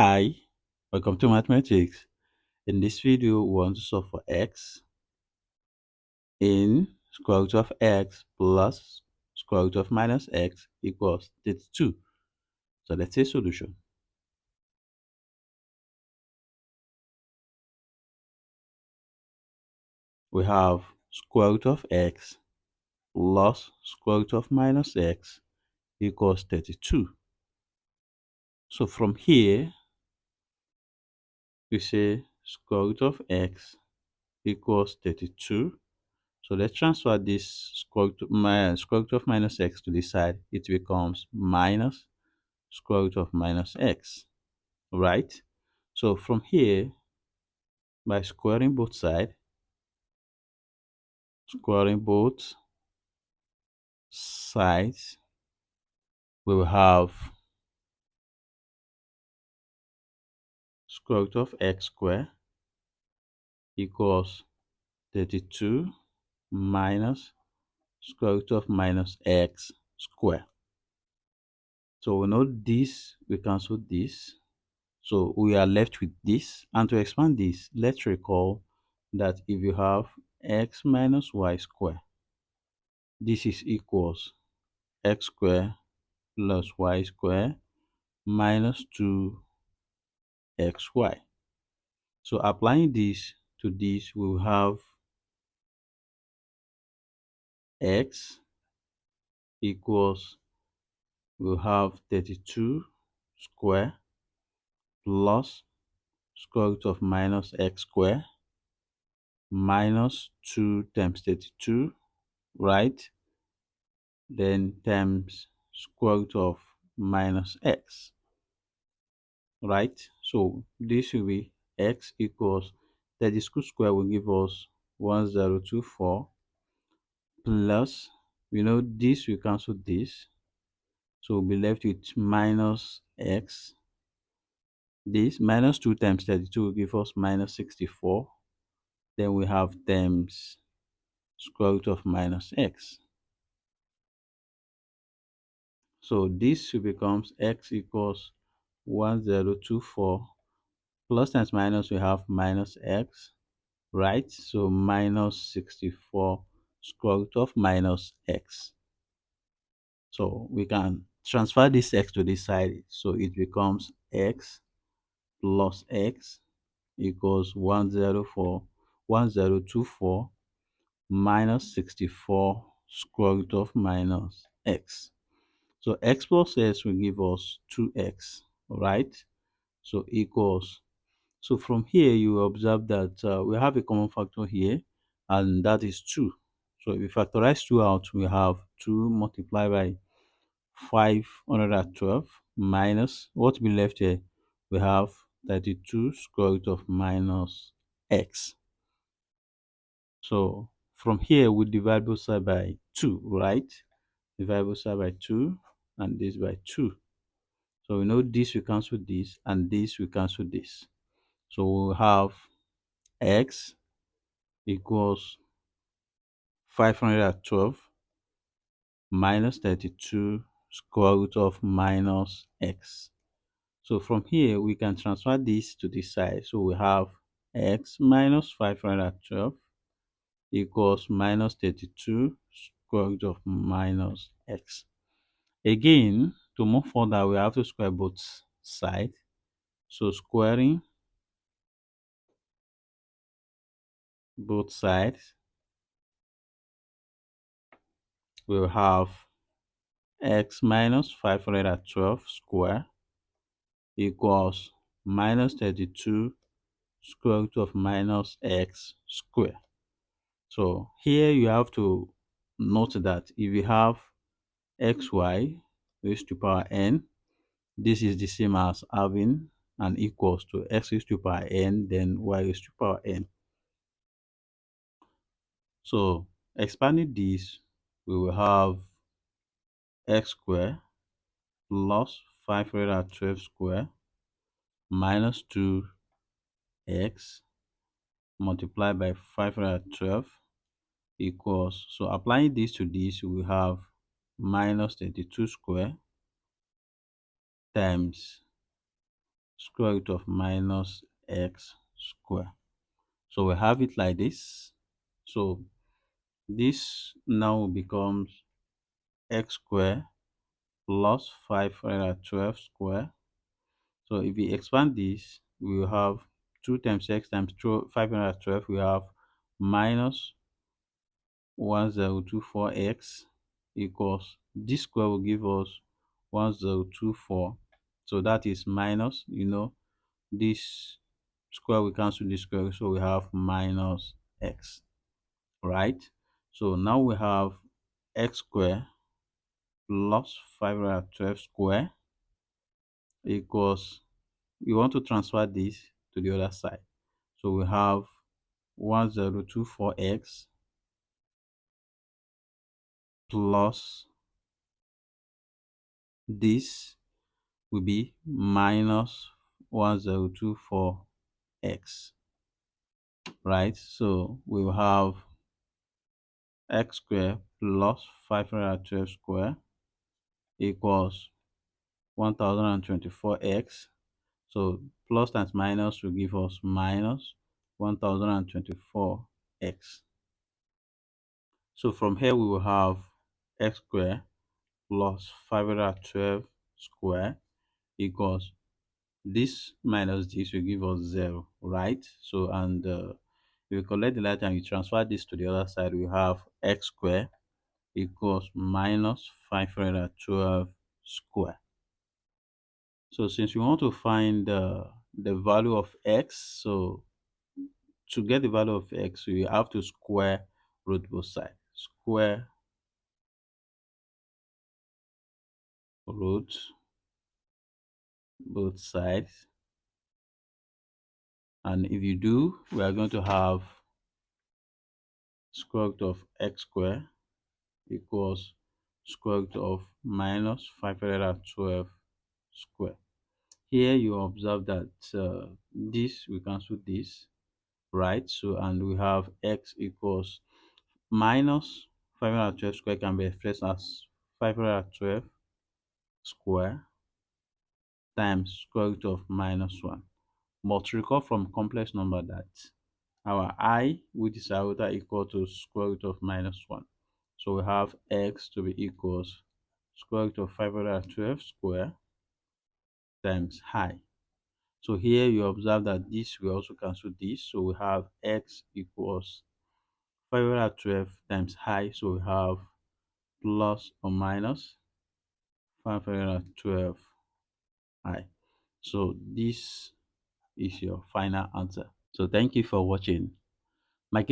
Hi, welcome to mathematics. In this video, we want to solve for x in square root of x plus square root of minus x equals 32. So let's say solution. We have square root of x plus square root of minus x equals 32. So from here, we say square root of x equals 32. So let's transfer this square root of minus x to the side. It becomes minus square root of minus x, right? So from here, by squaring both sides, we will have square root of x squared equals 32 minus square root of minus x squared. So we know this, we cancel this. So we are left with this. And to expand this, let's recall that if you have x minus y squared, this is equals x squared plus y squared minus 2xy. So applying this to this, we will have x equals, we'll have 32 square plus square root of minus x square minus 2 times 32, right? Then times square root of minus x, right? So this will be x equals 32 square will give us 1024 plus, we know this will cancel this, so we'll be left with minus x. This minus 2 times 32 will give us minus 64. Then we have times square root of minus x. So this becomes x equals 1024 plus times minus, we have minus x, right? So minus 64 square root of minus x. So we can transfer this x to this side. So it becomes x plus x equals 1024 minus 64 square root of minus x. So x plus x will give us 2x, right? So equals, so from here you will observe that we have a common factor here, and that is 2. So if we factorize 2 out, we have 2 multiplied by 512 minus what we left here, we have 32 square root of minus x. So from here we divide both sides by 2, right? Divide both sides by 2 and this by 2. So we know this will cancel this and this will cancel this. So we'll have x equals 512 minus 32 square root of minus x. So from here, we can transfer this to this side. So we have x minus 512 equals minus 32 square root of minus x. Again, to move further, we have to square both sides. So squaring both sides, we'll have x minus 512 square equals minus 32 square root of minus x square. So here you have to note that if you have xy raised to power n, this is the same as having an equals to x raised to power n, then y raised to power n. So expanding this, we will have x square plus 512 square minus 2x multiplied by 512 equals, so applying this to this, we have minus 32 square times square root of minus x square. So we have it like this. So this now becomes x square plus 512 square. So if we expand this, we will have 2 times x times 512, we have minus 1024x equals, this square will give us 1024. So that is minus, this square will cancel this square, so we have minus x, right? So now we have x square plus 512 square equals, we want to transfer this to the other side. So we have 1024x plus this will be minus 1024x, right? So we will have x square plus 512 square equals 1024x. So plus times minus will give us minus 1024x. So from here we will have x square plus 512 square equals, this minus this will give us 0, right? So and if you collect the light and you transfer this to the other side, we have x square equals minus 512 square. So since we want to find the value of x, so to get the value of x, we have to square root both sides. Square root both sides. And if you do, we are going to have square root of x square equals square root of minus 512 square. Here you observe that this we cancel this, right? So and we have x equals minus 512 square can be expressed as 512 square times square root of minus 1. But recall from complex number that our I, which is iota, equal to square root of minus 1. So we have x to be equals square root of 512 square times I. So here you observe that this will also cancel this. So we have x equals 512 times I. So we have plus or minus 512 I. So this is your final answer. So thank you for watching. My